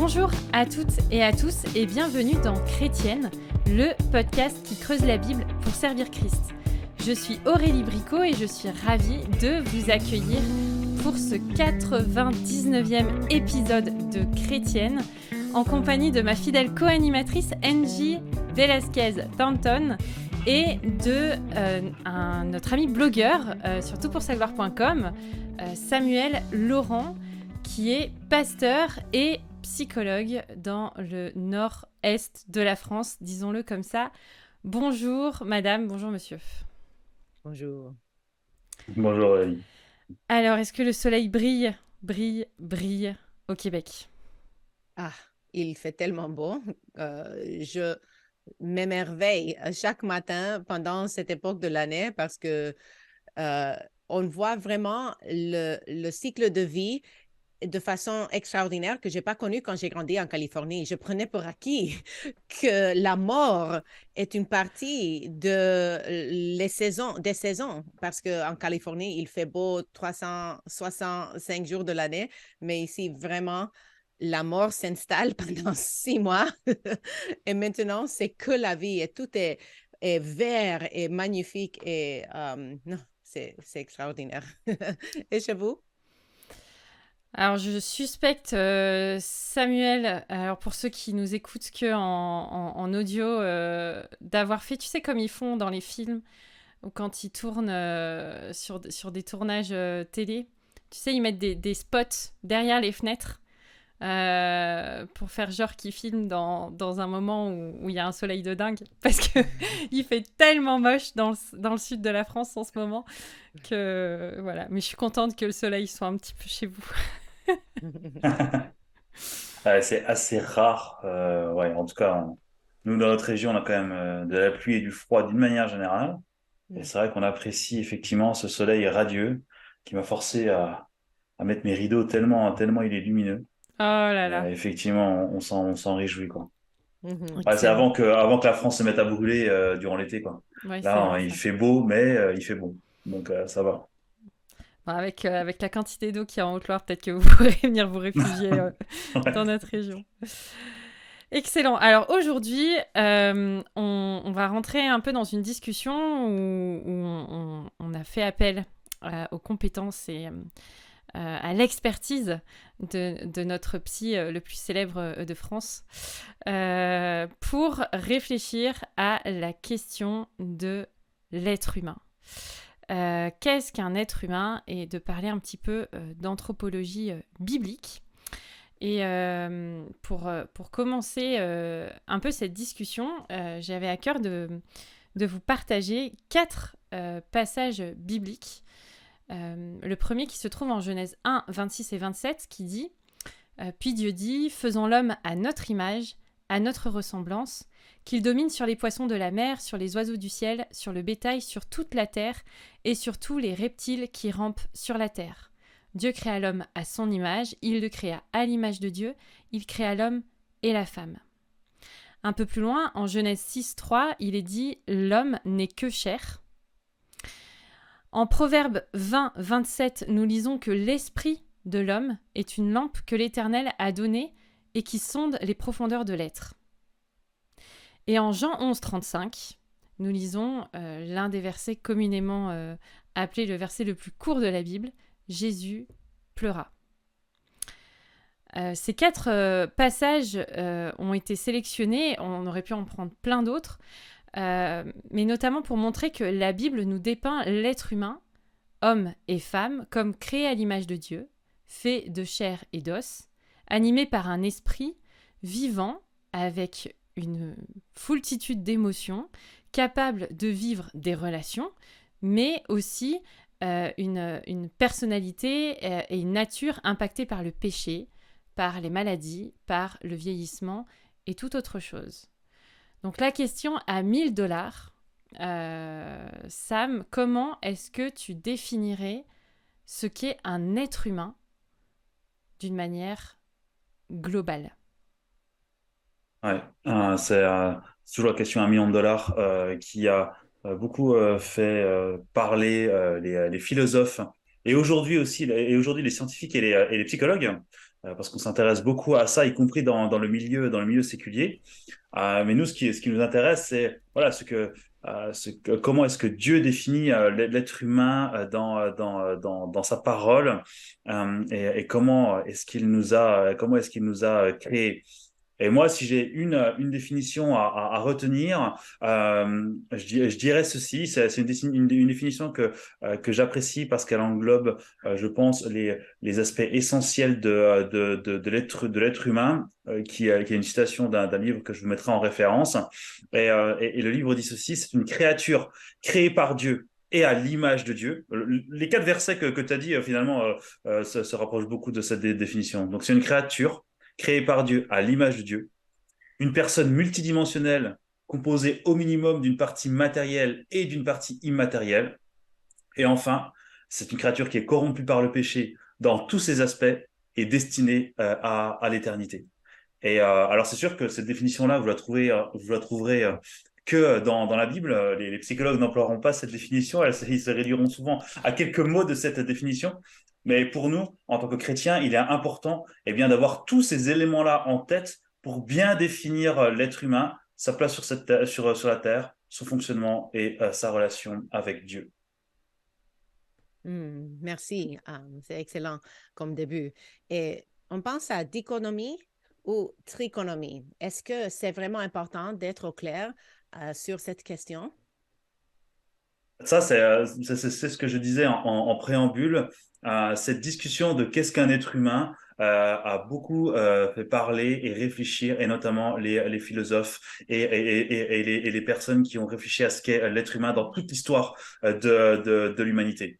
Bonjour à toutes et à tous et bienvenue dans Chrétienne, le podcast qui creuse la Bible pour servir Christ. Je suis Aurélie Bricot et je suis ravie de vous accueillir pour ce 99e épisode de Chrétienne en compagnie de ma fidèle co-animatrice Angie Velasquez-Thornton et de notre ami blogueur sur toutpoursagloire.com, Samuel Laurent, qui est pasteur et psychologue dans le nord-est de la France, disons-le comme ça. Bonjour madame, bonjour monsieur. Bonjour. Bonjour Aurélie. Alors, est-ce que le soleil brille au Québec? Ah, il fait tellement beau. Je m'émerveille chaque matin pendant cette époque de l'année parce que on voit vraiment le cycle de vie de façon extraordinaire que je n'ai pas connu quand j'ai grandi en Californie. Je prenais pour acquis que la mort est une partie des saisons, parce qu'en Californie, il fait beau 365 jours de l'année, mais ici, vraiment, la mort s'installe pendant 6 mois. Et maintenant, c'est que la vie et tout est vert et magnifique. Et non, c'est extraordinaire. Et chez vous? Alors, je suspecte Samuel, alors pour ceux qui nous écoutent que en audio, d'avoir fait, tu sais, comme ils font dans les films, ou quand ils tournent sur des tournages télé, tu sais, ils mettent des spots derrière les fenêtres pour faire genre qu'ils filment dans un moment où il y a un soleil de dingue, parce que il fait tellement moche dans le sud de la France en ce moment que voilà. Mais je suis contente que le soleil soit un petit peu chez vous. C'est assez rare. Ouais, en tout cas, nous, dans notre région, on a quand même de la pluie et du froid d'une manière générale. Et c'est vrai qu'on apprécie effectivement ce soleil radieux qui m'a forcé à mettre mes rideaux tellement il est lumineux. Oh là là, Effectivement, on s'en réjouit, quoi. Ouais, c'est excellent. avant que la France se mette à brûler durant l'été, quoi. Ouais, c'est Là, vrai il ça. fait beau, mais il fait bon. Donc, ça va. Bon, avec la quantité d'eau qu'il y a en Haute-Loire, peut-être que vous pourrez venir vous réfugier dans Ouais. notre région. Excellent. Alors aujourd'hui, on va rentrer un peu dans une discussion où on a fait appel aux compétences et à l'expertise de notre psy le plus célèbre de France pour réfléchir à la question de l'être humain. Qu'est-ce qu'un être humain et de parler un petit peu d'anthropologie biblique. Et pour commencer un peu cette discussion, j'avais à cœur de vous partager 4 passages bibliques. Le premier qui se trouve en Genèse 1, 26 et 27, qui dit « Puis Dieu dit, faisons l'homme à notre image, à notre ressemblance, qu'il domine sur les poissons de la mer, sur les oiseaux du ciel, sur le bétail, sur toute la terre, et sur tous les reptiles qui rampent sur la terre. Dieu créa l'homme à son image, il le créa à l'image de Dieu, il créa l'homme et la femme. » Un peu plus loin, en Genèse 6, 3, il est dit « L'homme n'est que chair ». En Proverbe 20, 27, nous lisons que l'esprit de l'homme est une lampe que l'Éternel a donnée et qui sonde les profondeurs de l'être. Et en Jean 11, 35, nous lisons l'un des versets communément appelé le verset le plus court de la Bible, Jésus pleura. Ces 4 passages ont été sélectionnés, on aurait pu en prendre plein d'autres, mais notamment pour montrer que la Bible nous dépeint l'être humain, homme et femme, comme créé à l'image de Dieu, fait de chair et d'os, animé par un esprit vivant avec une foultitude d'émotions, capable de vivre des relations, mais aussi une personnalité et une nature impactée par le péché, par les maladies, par le vieillissement et toute autre chose. Donc la question à $1000, Sam, comment est-ce que tu définirais ce qu'est un être humain d'une manière globale? Ouais, c'est toujours la question $1 million qui a beaucoup fait parler les philosophes et aujourd'hui aussi, et aujourd'hui les scientifiques et les psychologues. parce qu'on s'intéresse beaucoup à ça, y compris dans le milieu séculier. Mais nous, ce qui nous intéresse, c'est voilà, comment est-ce que Dieu définit l'être humain dans sa parole, et comment est-ce qu'il nous a créés. Et moi, si j'ai une définition à retenir, je dirais ceci. C'est une définition que j'apprécie parce qu'elle englobe, je pense, les aspects essentiels de l'être humain, qui est une citation d'un livre que je vous mettrai en référence. Et le livre dit ceci: c'est une créature créée par Dieu et à l'image de Dieu. Les quatre versets que tu as dit, finalement, se rapprochent beaucoup de cette définition. Donc, c'est une créature créée par Dieu à l'image de Dieu, une personne multidimensionnelle composée au minimum d'une partie matérielle et d'une partie immatérielle. Et enfin, c'est une créature qui est corrompue par le péché dans tous ses aspects et destinée à l'éternité. Et alors, c'est sûr que cette définition-là, vous la trouverez que dans la Bible. Les psychologues n'emploieront pas cette définition, ils se réduiront souvent à quelques mots de cette définition. Mais pour nous, en tant que chrétiens, il est important, bien, d'avoir tous ces éléments-là en tête pour bien définir l'être humain, sa place sur la terre, son fonctionnement et sa relation avec Dieu. Merci, c'est excellent comme début. Et on pense à dichotomie ou trichotomie. Est-ce que c'est vraiment important d'être au clair sur cette question? Ça, c'est ce que je disais en préambule. Cette discussion de qu'est-ce qu'un être humain a beaucoup fait parler et réfléchir, et notamment les philosophes et les personnes qui ont réfléchi à ce qu'est l'être humain dans toute l'histoire de l'humanité.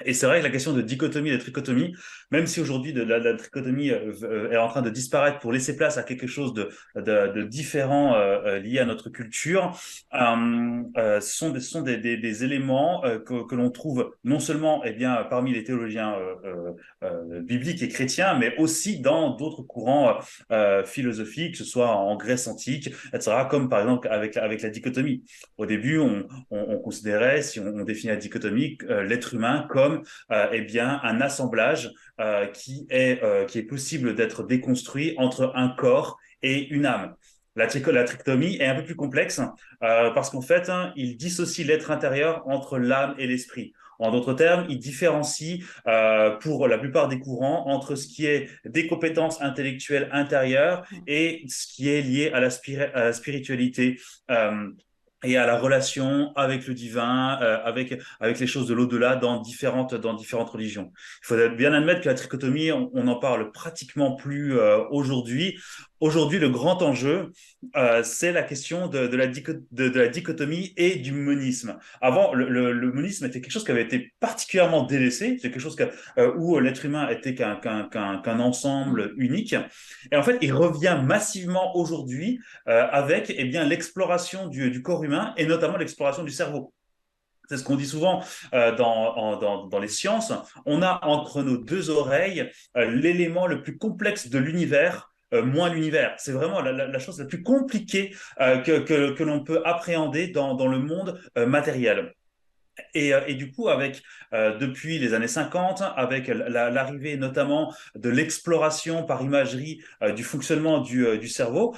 Et c'est vrai que la question de dichotomie et de trichotomie, même si aujourd'hui la trichotomie est en train de disparaître pour laisser place à quelque chose de différent lié à notre culture, ce sont des éléments que l'on trouve non seulement parmi les théologiens bibliques et chrétiens, mais aussi dans d'autres courants philosophiques, que ce soit en Grèce antique, etc., comme par exemple avec la dichotomie. Au début, on considérait, si on définit la dichotomie, l'être humain comme un assemblage qui est possible d'être déconstruit entre un corps et une âme. La trichotomie est un peu plus complexe parce qu'en fait, il dissocie l'être intérieur entre l'âme et l'esprit. En d'autres termes, il différencie pour la plupart des courants entre ce qui est des compétences intellectuelles intérieures et ce qui est lié à la spiritualité. Et à la relation avec le divin, avec les choses de l'au-delà dans différentes religions. Il faut bien admettre que la trichotomie, on n'en parle pratiquement plus aujourd'hui. Aujourd'hui, le grand enjeu, c'est la question de la dichotomie et du monisme. Avant, le monisme était quelque chose qui avait été particulièrement délaissé. C'est quelque chose où l'être humain était qu'un ensemble unique. Et en fait, il revient massivement aujourd'hui avec l'exploration du corps humain et notamment l'exploration du cerveau. C'est ce qu'on dit souvent dans les sciences. On a entre nos deux oreilles l'élément le plus complexe de l'univers, moins l'univers. C'est vraiment la chose la plus compliquée que l'on peut appréhender dans le monde matériel. Et du coup, depuis les années 50, avec l'arrivée notamment de l'exploration par imagerie du fonctionnement du cerveau,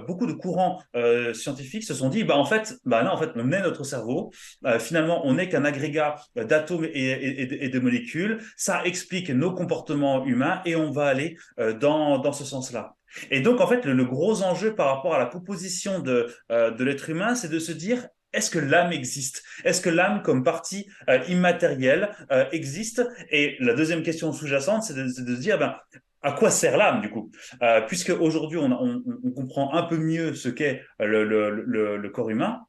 beaucoup de courants scientifiques se sont dit, non, en fait, on est notre cerveau. Finalement, on n'est qu'un agrégat d'atomes et de molécules. Ça explique nos comportements humains et on va aller dans ce sens-là. Et donc, en fait, le gros enjeu par rapport à la composition de l'être humain, c'est de se dire, est-ce que l'âme existe? Est-ce que l'âme, comme partie immatérielle, existe? Et la deuxième question sous-jacente, c'est de se dire, à quoi sert l'âme, du coup? Puisque aujourd'hui, on comprend un peu mieux ce qu'est le corps humain.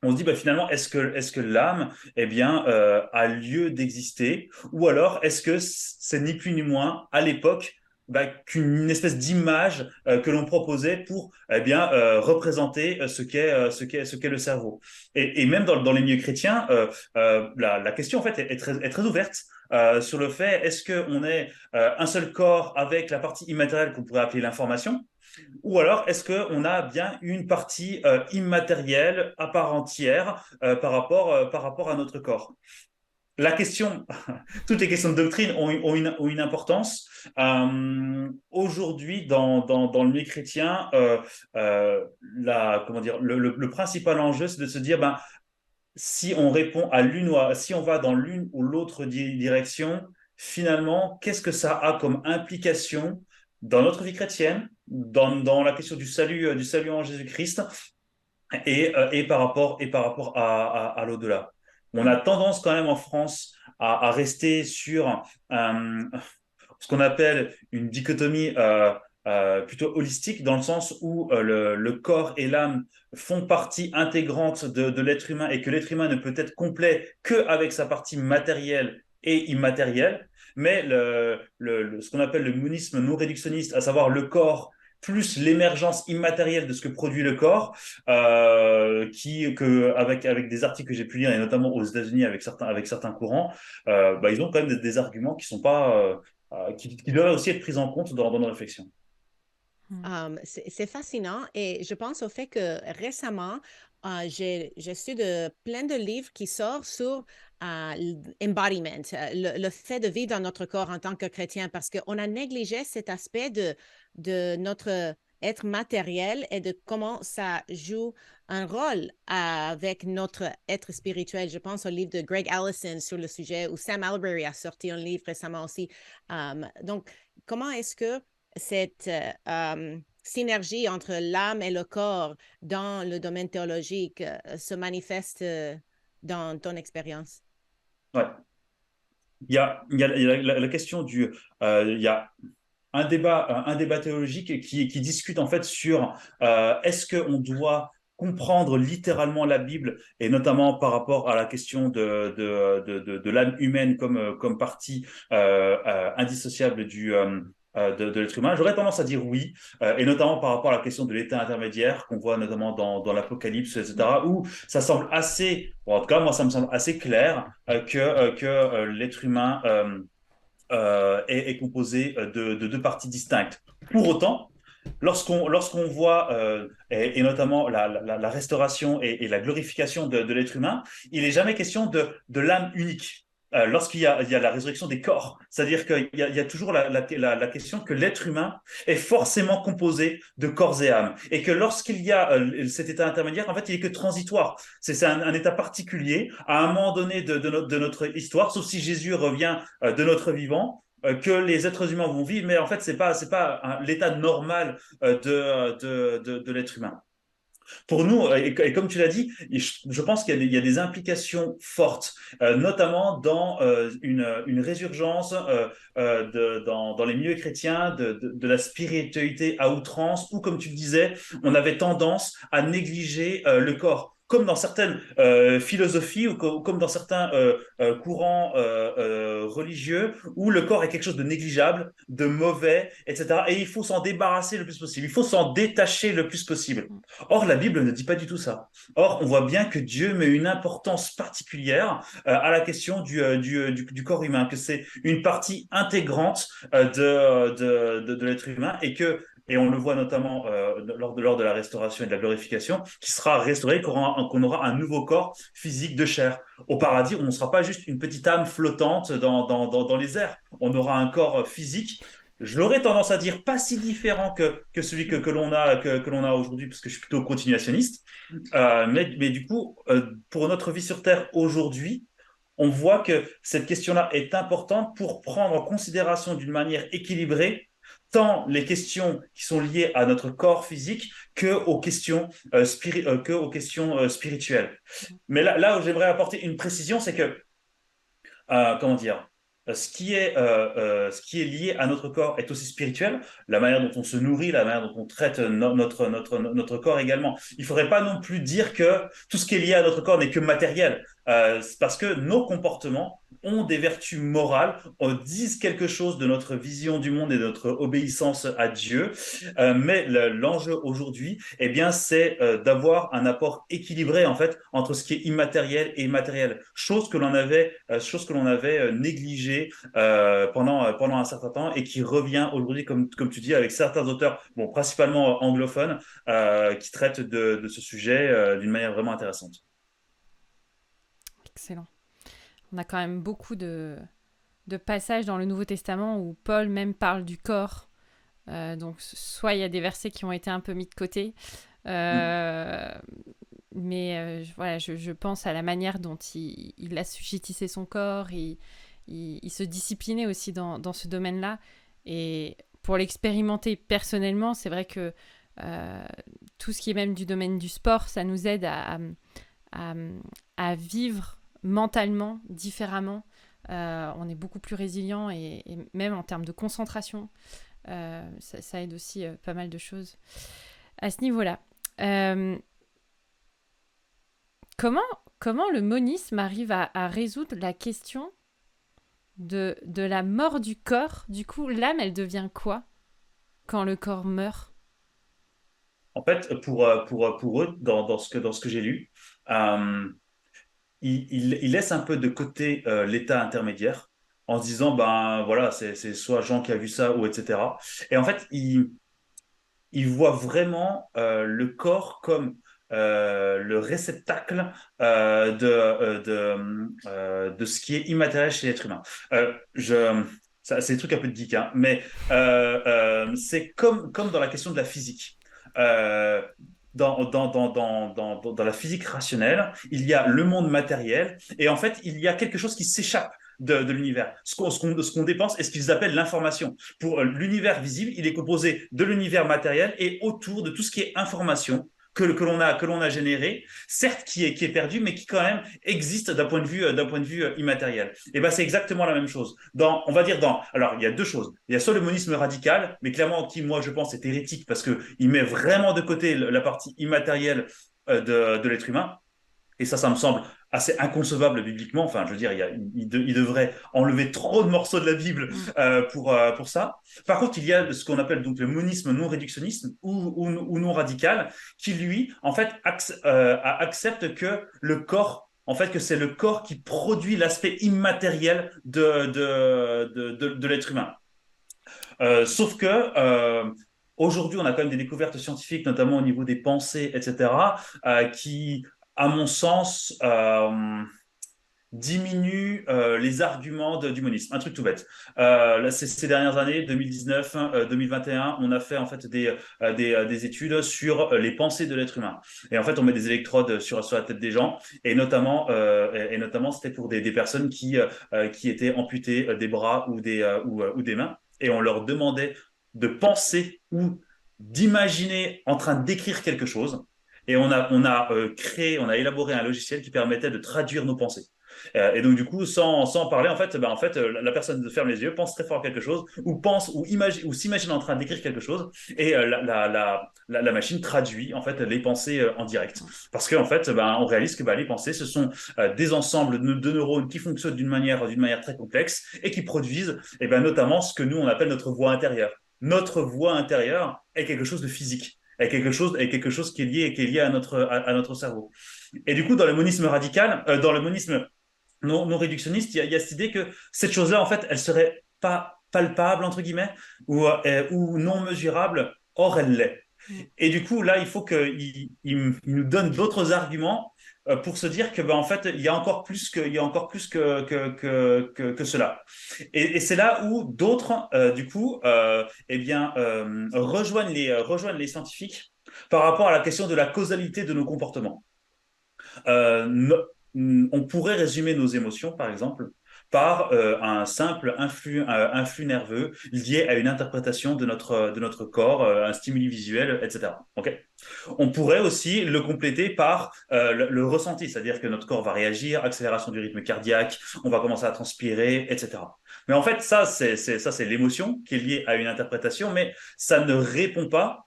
On se dit, finalement, est-ce que l'âme, a lieu d'exister? Ou alors, est-ce que c'est ni plus ni moins, à l'époque, qu'une espèce d'image que l'on proposait pour représenter ce qu'est le cerveau. Et même dans les milieux chrétiens, la question en fait est très ouverte sur le fait, est-ce qu'on est un seul corps avec la partie immatérielle qu'on pourrait appeler l'information, ou alors est-ce qu'on a bien une partie immatérielle à part entière par rapport à notre corps? la question, toutes les questions de doctrine ont une importance. Aujourd'hui, dans le milieu chrétien, comment dire, le principal enjeu, c'est de se dire, ben, si on répond à si on va dans l'une ou l'autre direction, finalement, qu'est-ce que ça a comme implication dans notre vie chrétienne, dans la question du salut en Jésus-Christ et par rapport à l'au-delà. On a tendance quand même en France à rester sur ce qu'on appelle une dichotomie plutôt holistique, dans le sens où le corps et l'âme font partie intégrante de l'être humain et que l'être humain ne peut être complet qu'avec sa partie matérielle et immatérielle. Mais ce qu'on appelle le monisme non réductionniste, à savoir le corps plus l'émergence immatérielle de ce que produit le corps, avec des articles que j'ai pu lire, et notamment aux États-Unis avec certains courants, bah, ils ont quand même des arguments qui sont pas, qui doivent aussi être pris en compte dans nos réflexions. C'est fascinant et je pense au fait que récemment, j'ai su de plein de livres qui sortent sur l'embodiment, le fait de vivre dans notre corps en tant que chrétien, parce qu'on a négligé cet aspect de notre être matériel et de comment ça joue un rôle avec notre être spirituel. Je pense au livre de Greg Allison sur le sujet, ou Sam Allberry a sorti un livre récemment aussi. Donc, comment est-ce que cette synergie entre l'âme et le corps dans le domaine théologique se manifeste dans ton expérience? Ouais. Il y a la question il y a un débat théologique qui discute en fait sur est-ce qu'on doit comprendre littéralement la Bible, et notamment par rapport à la question de l'âme humaine comme partie indissociable de l'être humain. J'aurais tendance à dire oui, et notamment par rapport à la question de l'état intermédiaire qu'on voit notamment dans l'Apocalypse, etc., où ça semble assez, bon, en tout cas moi ça me semble assez clair que l'être humain est composé de deux parties distinctes. Pour autant, lorsqu'on voit, et notamment la restauration et la glorification de l'être humain, il n'est jamais question de l'âme unique. Il y a la résurrection des corps, c'est-à-dire qu'il y a toujours la question que l'être humain est forcément composé de corps et âme, et que lorsqu'il y a cet état intermédiaire, en fait, il est que transitoire. C'est un état particulier à un moment donné de notre histoire, sauf si Jésus revient de notre vivant, que les êtres humains vont vivre, mais en fait, c'est pas l'état normal de l'être humain. Pour nous, et comme tu l'as dit, je pense qu'il y a des implications fortes, notamment dans une résurgence dans les milieux chrétiens de la spiritualité à outrance, où, comme tu le disais, on avait tendance à négliger le corps. Comme dans certaines philosophies ou comme dans certains courants religieux, où le corps est quelque chose de négligeable, de mauvais, etc. Et il faut s'en débarrasser le plus possible. Il faut s'en détacher le plus possible. Or, la Bible ne dit pas du tout ça. Or, on voit bien que Dieu met une importance particulière à la question du corps humain, que c'est une partie intégrante de l'être humain, et on le voit notamment lors de la restauration et de la glorification, qui sera restauré, qu'on aura un nouveau corps physique de chair. Au paradis, on ne sera pas juste une petite âme flottante dans les airs. On aura un corps physique. Je l'aurais tendance à dire pas si différent que celui que l'on a aujourd'hui, parce que je suis plutôt continuationniste. Mais du coup, pour notre vie sur Terre aujourd'hui, on voit que cette question-là est importante pour prendre en considération d'une manière équilibrée tant les questions qui sont liées à notre corps physique que aux questions spirituelles. Mais là où j'aimerais apporter une précision, c'est que, comment dire, ce qui est lié à notre corps est aussi spirituel, la manière dont on se nourrit, la manière dont on traite notre corps également. Il ne faudrait pas non plus dire que tout ce qui est lié à notre corps n'est que matériel, parce que nos comportements ont des vertus morales, disent quelque chose de notre vision du monde et de notre obéissance à Dieu. Mais l'enjeu aujourd'hui, eh bien, c'est d'avoir un apport équilibré en fait entre ce qui est immatériel et matériel, chose que l'on avait négligée pendant un certain temps et qui revient aujourd'hui, comme tu dis, avec certains auteurs, bon, principalement anglophones, qui traitent de ce sujet d'une manière vraiment intéressante. Excellent. on a quand même beaucoup de passages dans le Nouveau Testament où Paul même parle du corps. Donc, soit il y a des versets qui ont été un peu mis de côté, mais voilà, je pense à la manière dont il assujettissait son corps, il se disciplinait aussi dans ce domaine-là. Et pour l'expérimenter personnellement, c'est vrai que tout ce qui est même du domaine du sport, ça nous aide à vivre mentalement différemment. On est beaucoup plus résilient et même en termes de concentration, ça aide aussi pas mal de choses à ce niveau-là. Comment le monisme arrive à résoudre la question de la mort du corps? Du coup, l'âme, elle devient quoi quand le corps meurt? En fait, pour eux, dans ce que j'ai lu, euh, il laisse un peu de côté l'état intermédiaire en se disant, ben voilà, c'est soit Jean qui a vu ça ou etc. Et en fait, il voit vraiment le corps comme le réceptacle de ce qui est immatériel chez l'être humain. C'est des trucs un peu de geek, hein, mais c'est comme dans la question de la physique. Euh, dans la physique rationnelle, il y a le monde matériel et en fait, il y a quelque chose qui s'échappe de l'univers, ce qu'on dépense et ce qu'ils appellent l'information. Pour l'univers visible, il est composé de l'univers matériel et autour de tout ce qui est information que l'on a généré, certes qui est perdu, mais qui quand même existe d'un point de vue immatériel. Et ben c'est exactement la même chose. On va dire alors il y a deux choses. Il y a soit le monisme radical, mais clairement qui moi je pense est hérétique parce que il met vraiment de côté la partie immatérielle de l'être humain. Et ça me semble assez inconcevable bibliquement. Enfin, je veux dire, il devrait enlever trop de morceaux de la Bible pour ça. Par contre, il y a ce qu'on appelle donc le monisme non réductionniste ou non radical, qui lui, en fait, accepte que le corps, en fait, que c'est le corps qui produit l'aspect immatériel de l'être humain. Sauf que aujourd'hui, on a quand même des découvertes scientifiques, notamment au niveau des pensées, etc., qui, à mon sens, diminuent les arguments du monisme. Un truc tout bête. Là, ces dernières années, 2019, 2021, on a fait en fait des études sur les pensées de l'être humain. Et en fait, on met des électrodes sur la tête des gens, et notamment, c'était pour des personnes qui étaient amputées des bras ou des mains, et on leur demandait de penser ou d'imaginer en train d'écrire quelque chose. Et on a élaboré un logiciel qui permettait de traduire nos pensées. Et donc, du coup, sans parler, la personne ferme les yeux, pense très fort à quelque chose, ou pense, ou s'imagine en train d'écrire quelque chose, et la machine traduit, en fait, les pensées en direct. Parce qu'en fait, on réalise que les pensées, ce sont des ensembles de neurones qui fonctionnent d'une manière très complexe, et qui produisent, notamment, ce que nous, on appelle notre voix intérieure. Notre voix intérieure est quelque chose de physique, est quelque chose qui est lié à notre cerveau. Et du coup, dans le monisme radical, dans le monisme non réductionniste, il y a cette idée que cette chose-là, en fait, elle serait pas palpable, entre guillemets, ou non mesurable, or elle l'est. Et du coup, là, il faut qu'il nous donne d'autres arguments pour se dire que, en fait, il y a encore plus que cela. Et c'est là où d'autres, du coup, rejoignent les scientifiques par rapport à la question de la causalité de nos comportements. On pourrait résumer nos émotions, par exemple, par un simple influx nerveux lié à une interprétation de notre corps, un stimuli visuel, etc. Okay. On pourrait aussi le compléter par le ressenti, c'est-à-dire que notre corps va réagir, accélération du rythme cardiaque, on va commencer à transpirer, etc. Mais en fait, ça, c'est l'émotion qui est liée à une interprétation, mais ça ne répond pas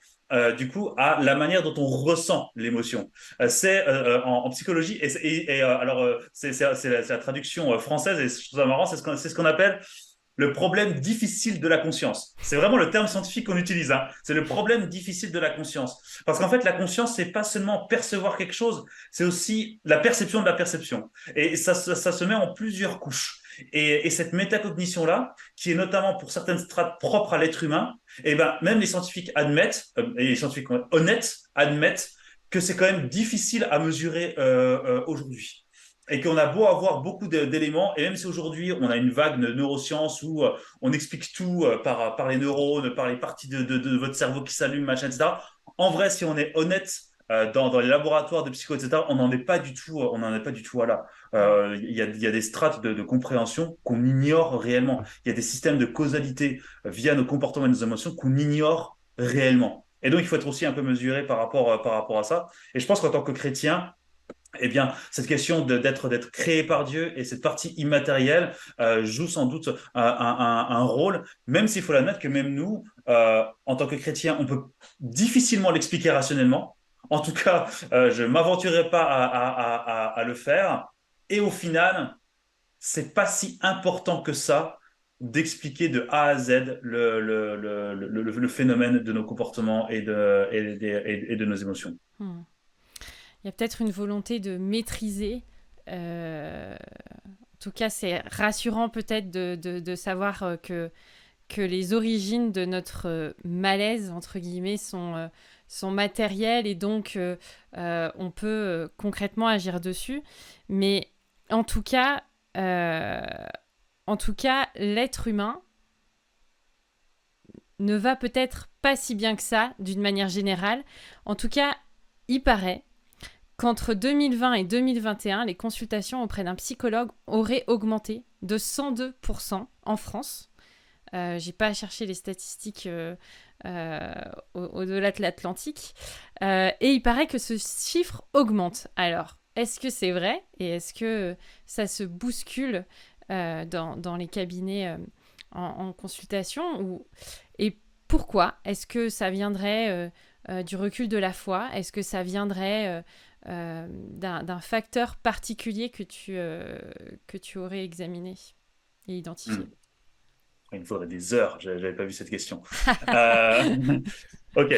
du coup à la manière dont on ressent l'émotion. C'est en psychologie c'est la traduction française et c'est marrant, c'est ce qu'on appelle le problème difficile de la conscience. C'est vraiment le terme scientifique qu'on utilise. Hein. C'est le problème difficile de la conscience. Parce qu'en fait, la conscience, c'est pas seulement percevoir quelque chose, c'est aussi la perception de la perception. Et ça se met en plusieurs couches. Et cette métacognition-là, qui est notamment pour certaines strates propres à l'être humain, même les scientifiques admettent, et les scientifiques honnêtes admettent que c'est quand même difficile à mesurer aujourd'hui. et qu'on a beau avoir beaucoup d'éléments, et même si aujourd'hui on a une vague de neurosciences où on explique tout par les neurones, par les parties de votre cerveau qui s'allument, machin, etc. En vrai, si on est honnête, dans les laboratoires de psycho, etc., on n'en est pas du tout, on n'en est pas du tout à là. Il y a des strates de compréhension qu'on ignore réellement. Il y a des systèmes de causalité via nos comportements et nos émotions qu'on ignore réellement. Et donc, il faut être aussi un peu mesuré par rapport à ça. Et je pense qu'en tant que chrétien, eh bien, cette question d'être créé par Dieu et cette partie immatérielle joue sans doute un rôle, même s'il faut l'admettre que même nous, en tant que chrétiens, on peut difficilement l'expliquer rationnellement. En tout cas, je ne m'aventurerai pas à le faire. Et au final, c'est pas si important que ça d'expliquer de A à Z le phénomène de nos comportements et de nos émotions. Hmm. Il y a peut-être une volonté de maîtriser. En tout cas, c'est rassurant peut-être de savoir que les origines de notre malaise, entre guillemets, sont matérielles et donc on peut concrètement agir dessus. Mais en tout cas, l'être humain ne va peut-être pas si bien que ça, d'une manière générale. En tout cas, il paraît qu'entre 2020 et 2021, les consultations auprès d'un psychologue auraient augmenté de 102% en France. J'ai pas cherché les statistiques au-delà de l'Atlantique. Et il paraît que ce chiffre augmente. Alors, est-ce que c'est vrai? Et est-ce que ça se bouscule dans les cabinets en consultation Et pourquoi? Est-ce que ça viendrait du recul de la foi? Est-ce que ça viendrait d'un facteur particulier que tu aurais examiné et identifié? Il me faudrait des heures, je n'avais pas vu cette question. Ok,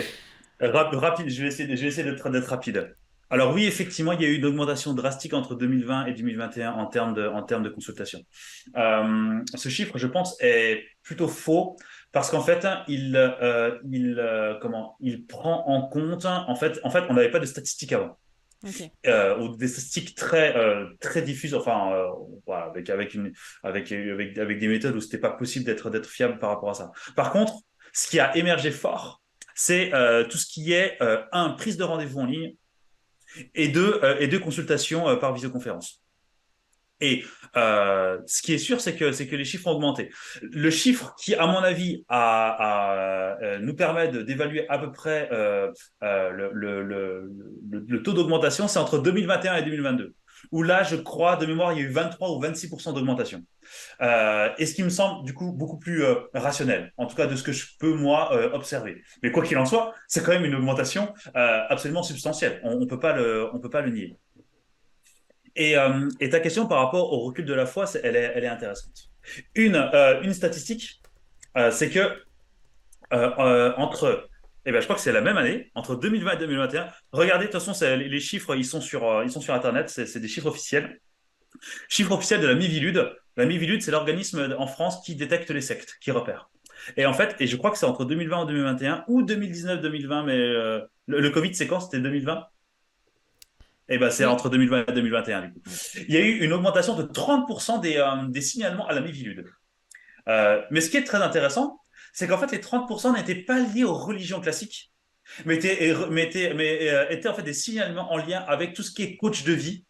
rapide, je vais essayer d'être rapide. Alors oui, effectivement, il y a eu une augmentation drastique entre 2020 et 2021 en termes de consultation. Ce chiffre, je pense, est plutôt faux parce qu'en fait, il prend en compte, en fait, on n'avait pas de statistiques avant. Ok. Ou des statistiques très diffuses, enfin, voilà, avec des méthodes où c'était pas possible d'être fiable par rapport à ça. Par contre, ce qui a émergé fort, c'est tout ce qui est prise de rendez-vous en ligne et deux consultations par visioconférence. Et ce qui est sûr, c'est que les chiffres ont augmenté. Le chiffre qui, à mon avis, nous permet d'évaluer à peu près le taux d'augmentation, c'est entre 2021 et 2022. Où là, je crois, de mémoire, il y a eu 23 ou 26% d'augmentation. Et ce qui me semble, du coup, beaucoup plus rationnel, en tout cas de ce que je peux, moi, observer. Mais quoi qu'il en soit, c'est quand même une augmentation absolument substantielle. On ne peut pas on peut pas le nier. Et ta question par rapport au recul de la foi, elle est intéressante. Une statistique, c'est que je crois que c'est la même année, entre 2020 et 2021. Regardez, de toute façon, les chiffres, ils sont sur Internet, c'est des chiffres officiels. Chiffre officiel de la Miviludes. La Miviludes, c'est l'organisme en France qui détecte les sectes, qui repère. Et en fait, et je crois que c'est entre 2020 et 2021 ou 2019-2020, mais le Covid, c'est quand? C'était 2020? Eh ben, c'est Oui. entre 2020 et 2021, du coup. Il y a eu une augmentation de 30% des signalements à la Miviludes. Mais ce qui est très intéressant, c'est qu'en fait, les 30% n'étaient pas liés aux religions classiques, mais étaient en fait des signalements en lien avec tout ce qui est coach de vie,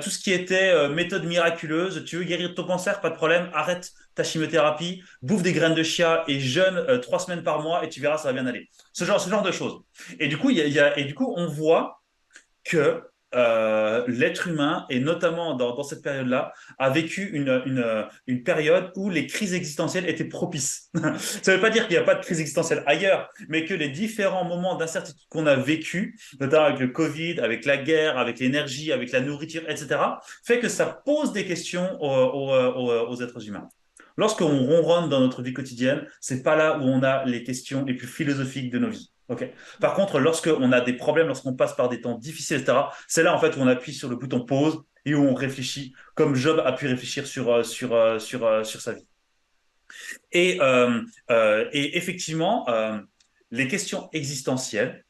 tout ce qui était méthode miraculeuse. Tu veux guérir de ton cancer? Pas de problème, arrête ta chimiothérapie, bouffe des graines de chia et jeûne 3 semaines par mois et tu verras, ça va bien aller. Ce genre de choses. Et du coup, et du coup on voit que l'être humain, et notamment dans cette période-là, a vécu une période où les crises existentielles étaient propices. Ça ne veut pas dire qu'il n'y a pas de crise existentielle ailleurs, mais que les différents moments d'incertitude qu'on a vécu, notamment avec le Covid, avec la guerre, avec l'énergie, avec la nourriture, etc., fait que ça pose des questions aux êtres humains. Lorsqu'on ronronne dans notre vie quotidienne, c'est pas là où on a les questions les plus philosophiques de nos vies. Okay. Par contre, lorsqu'on a des problèmes, lorsqu'on passe par des temps difficiles, etc., c'est là en fait où on appuie sur le bouton pause et où on réfléchit, comme Job a pu réfléchir sur sa vie. Et effectivement, les questions existentielles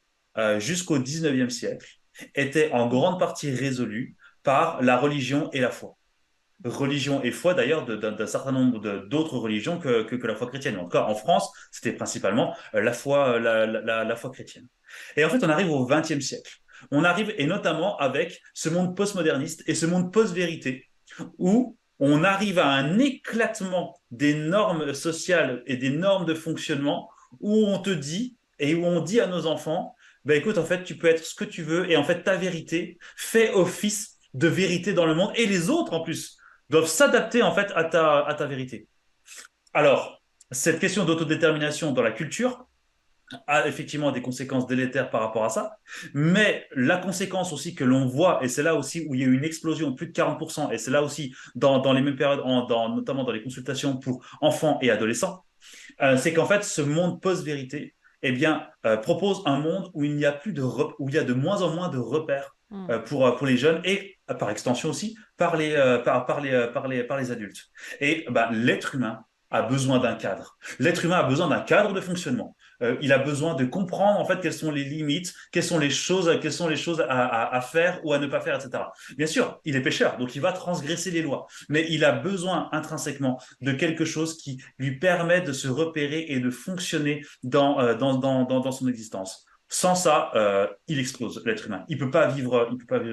jusqu'au 19e siècle étaient en grande partie résolues par la religion et la foi. Religion et foi d'ailleurs d'un certain nombre d'autres religions que la foi chrétienne. En tout cas, en France, c'était principalement la foi chrétienne. Et en fait, on arrive au XXe siècle. On arrive, et notamment avec ce monde postmoderniste et ce monde post-vérité, où on arrive à un éclatement des normes sociales et des normes de fonctionnement, où on te dit et où on dit à nos enfants, ben écoute, en fait, tu peux être ce que tu veux, et en fait, ta vérité fait office de vérité dans le monde, et les autres, en plus, doivent s'adapter, en fait, à ta vérité. Alors, cette question d'autodétermination dans la culture, a effectivement des conséquences délétères par rapport à ça. Mais la conséquence aussi que l'on voit, et c'est là aussi où il y a eu une explosion de plus de 40%, et c'est là aussi dans les mêmes périodes, notamment dans les consultations pour enfants et adolescents, c'est qu'en fait, ce monde post-vérité eh bien, propose un monde où il n'y a où il y a de moins en moins de repères pour les jeunes et par extension aussi par les adultes. Et bah, l'être humain a besoin d'un cadre. L'être humain a besoin d'un cadre de fonctionnement. Il a besoin de comprendre en fait quelles sont les limites, quelles sont les choses à faire ou à ne pas faire, etc. Bien sûr, il est pécheur, donc il va transgresser les lois, mais il a besoin intrinsèquement de quelque chose qui lui permet de se repérer et de fonctionner dans son existence. Sans ça, il explose, l'être humain. Il peut pas vivre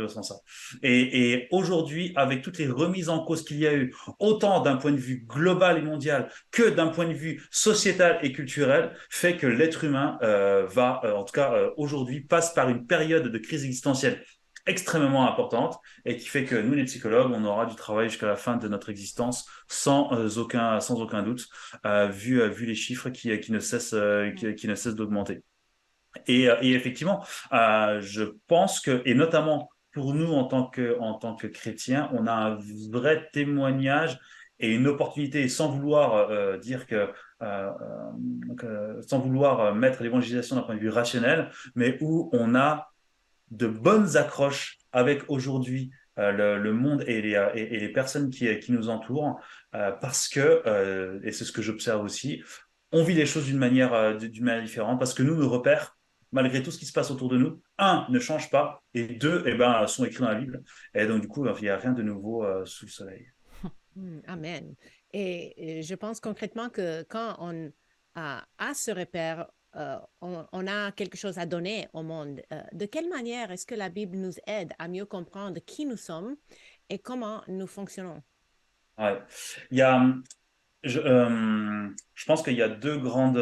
sans ça. Et aujourd'hui, avec toutes les remises en cause qu'il y a eu, autant d'un point de vue global et mondial que d'un point de vue sociétal et culturel, fait que l'être humain en tout cas aujourd'hui, passe par une période de crise existentielle extrêmement importante et qui fait que nous, les psychologues, on aura du travail jusqu'à la fin de notre existence sans aucun doute, vu les chiffres qui ne cessent d'augmenter. Et effectivement, je pense que, et notamment pour nous en tant que chrétiens, on a un vrai témoignage et une opportunité, sans vouloir dire sans vouloir mettre l'évangélisation d'un point de vue rationnel, mais où on a de bonnes accroches avec aujourd'hui le monde et les personnes qui nous entourent, parce que, et c'est ce que j'observe aussi, on vit les choses d'une manière différente, parce que nous, nos repères, malgré tout ce qui se passe autour de nous, un, ne changent pas, et deux, eh ben, sont écrits dans la Bible. Et donc, du coup, il n'y a rien de nouveau sous le soleil. Amen. Et je pense concrètement que quand on a ce repère, on a quelque chose à donner au monde. De quelle manière est-ce que la Bible nous aide à mieux comprendre qui nous sommes et comment nous fonctionnons? Ouais. Il y a, je pense qu'il y a deux grandes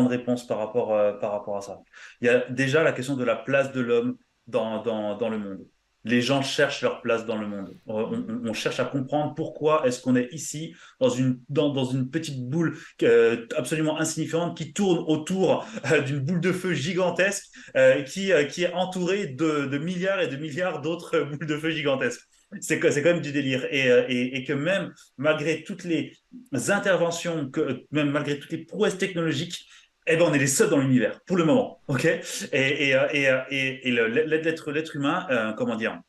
réponses par rapport à ça. Il y a déjà la question de la place de l'homme dans le monde. Les gens cherchent leur place dans le monde. On cherche à comprendre pourquoi est-ce qu'on est ici dans une petite boule absolument insignifiante qui tourne autour d'une boule de feu gigantesque qui est entourée de milliards et de milliards d'autres boules de feu gigantesques. C'est quand même du délire. Et que même malgré toutes les interventions, même malgré toutes les prouesses technologiques, eh ben, on est les seuls dans l'univers, pour le moment. OK? L'être humain, comment dire,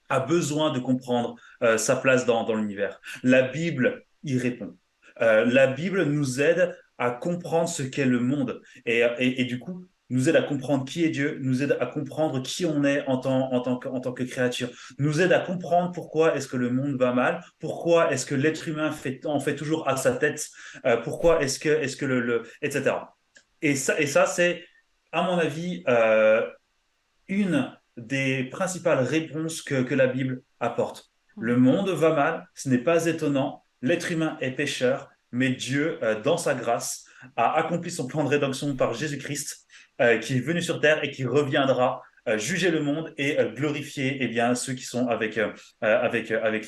a besoin de comprendre sa place dans l'univers. La Bible y répond. La Bible nous aide à comprendre ce qu'est le monde. Et du coup, nous aide à comprendre qui est Dieu, nous aide à comprendre qui on est en tant que créature, nous aide à comprendre pourquoi est-ce que le monde va mal, pourquoi est-ce que l'être humain en fait toujours à sa tête, pourquoi est-ce que etc. Et ça c'est, à mon avis, une des principales réponses que la Bible apporte. Le monde va mal, ce n'est pas étonnant, l'être humain est pécheur, mais Dieu, dans sa grâce, a accompli son plan de rédemption par Jésus-Christ, qui est venu sur terre et qui reviendra juger le monde et glorifier eh bien, ceux qui sont avec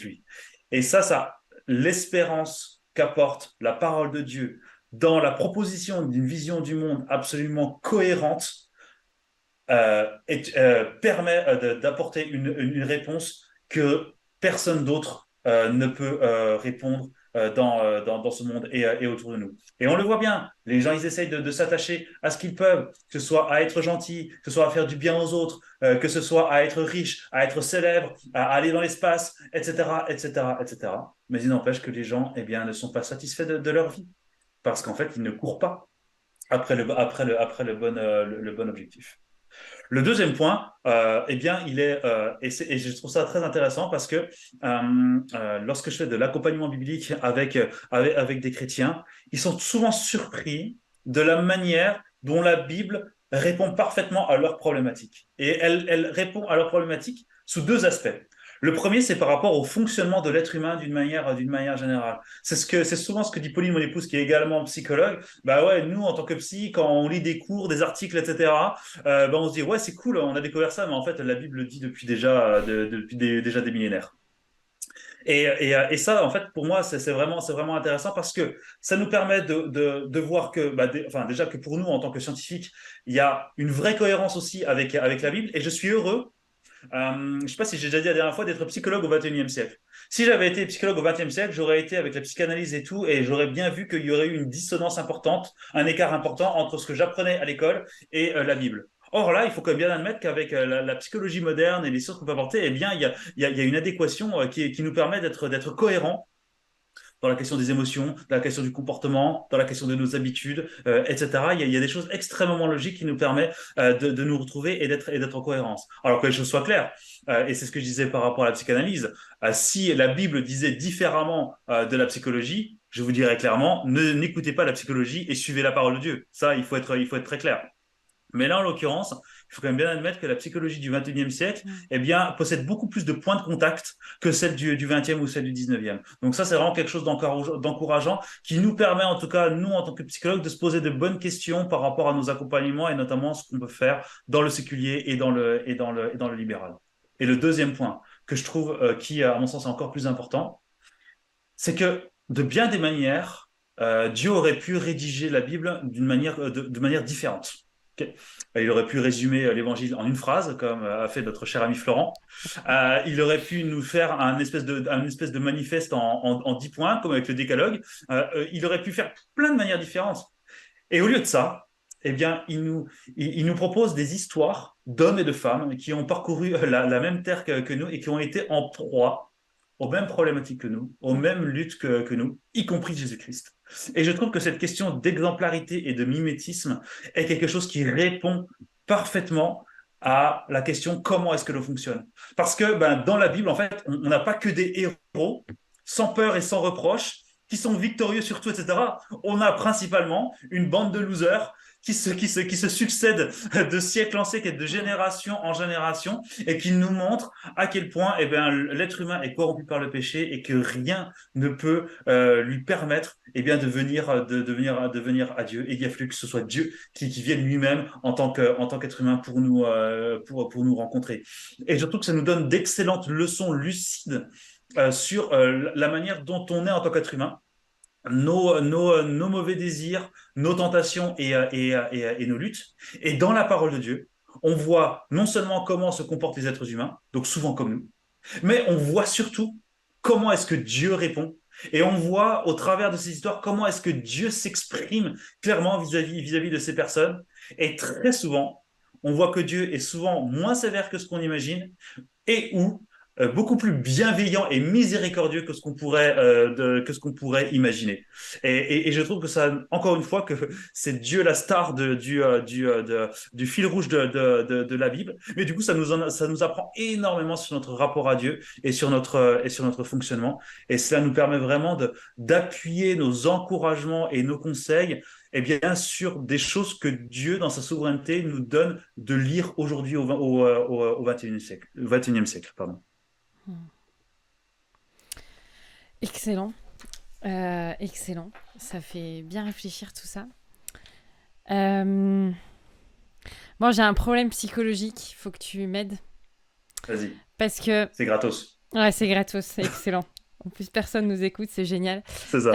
lui. Et ça, l'espérance qu'apporte la parole de Dieu dans la proposition d'une vision du monde absolument cohérente, permet d'apporter une réponse que personne d'autre ne peut répondre dans ce monde et autour de nous. Et on le voit bien, les gens, ils essayent de s'attacher à ce qu'ils peuvent, que ce soit à être gentils, que ce soit à faire du bien aux autres, que ce soit à être riche, à être célèbre, à aller dans l'espace, etc., etc., etc. Mais il n'empêche que les gens, eh bien, ne sont pas satisfaits de leur vie, parce qu'en fait, ils ne courent pas après le bon objectif. Le deuxième point, eh bien, et je trouve ça très intéressant parce que lorsque je fais de l'accompagnement biblique avec des chrétiens, ils sont souvent surpris de la manière dont la Bible répond parfaitement à leurs problématiques. Et elle répond à leurs problématiques sous deux aspects. Le premier, c'est par rapport au fonctionnement de l'être humain d'une manière générale. C'est souvent ce que dit Pauline, mon épouse, qui est également psychologue. Bah ouais, nous, en tant que psy, quand on lit des cours, des articles, etc., bah on se dit, ouais, c'est cool, on a découvert ça, mais en fait, la Bible le dit depuis déjà des millénaires. Et ça, en fait, pour moi, c'est vraiment intéressant parce que ça nous permet de voir que, enfin, déjà que pour nous, en tant que scientifiques, il y a une vraie cohérence aussi avec la Bible. Et je suis heureux, je ne sais pas si j'ai déjà dit la dernière fois, d'être psychologue au XXIe siècle. Si j'avais été psychologue au XXe siècle, j'aurais été avec la psychanalyse et tout, et j'aurais bien vu qu'il y aurait eu une dissonance importante, un écart important entre ce que j'apprenais à l'école et la Bible. Or là, il faut quand même bien admettre qu'avec la psychologie moderne et les sciences qu'on peut apporter, eh bien, il y a une adéquation qui nous permet d'être cohérent dans la question des émotions, dans la question du comportement, dans la question de nos habitudes, etc. Il y a des choses extrêmement logiques qui nous permettent de nous retrouver et d'être en cohérence. Alors que les choses soient claires, et c'est ce que je disais par rapport à la psychanalyse, si la Bible disait différemment de la psychologie, je vous dirais clairement, n'écoutez pas la psychologie et suivez la parole de Dieu. Ça, il faut être très clair. Mais là, en l'occurrence, il faut quand même bien admettre que la psychologie du XXIe siècle, eh bien, possède beaucoup plus de points de contact que celle du XXe ou celle du XIXe. Donc ça, c'est vraiment quelque chose d'encourageant qui nous permet, en tout cas, nous, en tant que psychologues, de se poser de bonnes questions par rapport à nos accompagnements et notamment ce qu'on peut faire dans le séculier et dans le libéral. Et le deuxième point que je trouve qui, à mon sens, est encore plus important, c'est que de bien des manières, Dieu aurait pu rédiger la Bible de manière différente. Okay. Il aurait pu résumer l'évangile en une phrase, comme a fait notre cher ami Florent. Il aurait pu nous faire un espèce de manifeste en 10 points, comme avec le décalogue. Il aurait pu faire plein de manières différentes. Et au lieu de ça, eh bien, il nous propose des histoires d'hommes et de femmes qui ont parcouru la même terre que nous et qui ont été en proie aux mêmes problématiques que nous, aux mêmes luttes que nous, y compris Jésus-Christ. Et je trouve que cette question d'exemplarité et de mimétisme est quelque chose qui répond parfaitement à la question comment est-ce que l'on fonctionne. Parce que dans la Bible, en fait, on n'a pas que des héros sans peur et sans reproche qui sont victorieux sur tout, etc. On a principalement une bande de losers qui se succèdent de siècle en siècle et de génération en génération et qui nous montrent à quel point l'être humain est corrompu par le péché et que rien ne peut lui permettre de venir à Dieu. Et il a fallu que ce soit Dieu qui vienne lui-même en tant qu'être humain pour nous rencontrer. Et je trouve que ça nous donne d'excellentes leçons lucides sur la manière dont on est en tant qu'être humain, nos mauvais désirs, nos tentations et nos luttes. Et dans la parole de Dieu, on voit non seulement comment se comportent les êtres humains, donc souvent comme nous, mais on voit surtout comment est-ce que Dieu répond. Et on voit au travers de ces histoires comment est-ce que Dieu s'exprime clairement vis-à-vis de ces personnes. Et très souvent, on voit que Dieu est souvent moins sévère que ce qu'on imagine et où beaucoup plus bienveillant et miséricordieux que ce qu'on pourrait imaginer. Et je trouve que ça, encore une fois, que c'est Dieu la star du fil rouge de la Bible. Mais du coup, ça nous apprend énormément sur notre rapport à Dieu et sur notre fonctionnement. Et cela nous permet vraiment d'appuyer nos encouragements et nos conseils sur des choses que Dieu, dans sa souveraineté, nous donne de lire aujourd'hui au XXIe siècle. Pardon. Excellent. Excellent. Ça fait bien réfléchir tout ça. Bon, j'ai un problème psychologique. Il faut que tu m'aides. Vas-y. Parce que... C'est gratos. Ouais, c'est gratos. C'est excellent. En plus, personne nous écoute. C'est génial. C'est ça.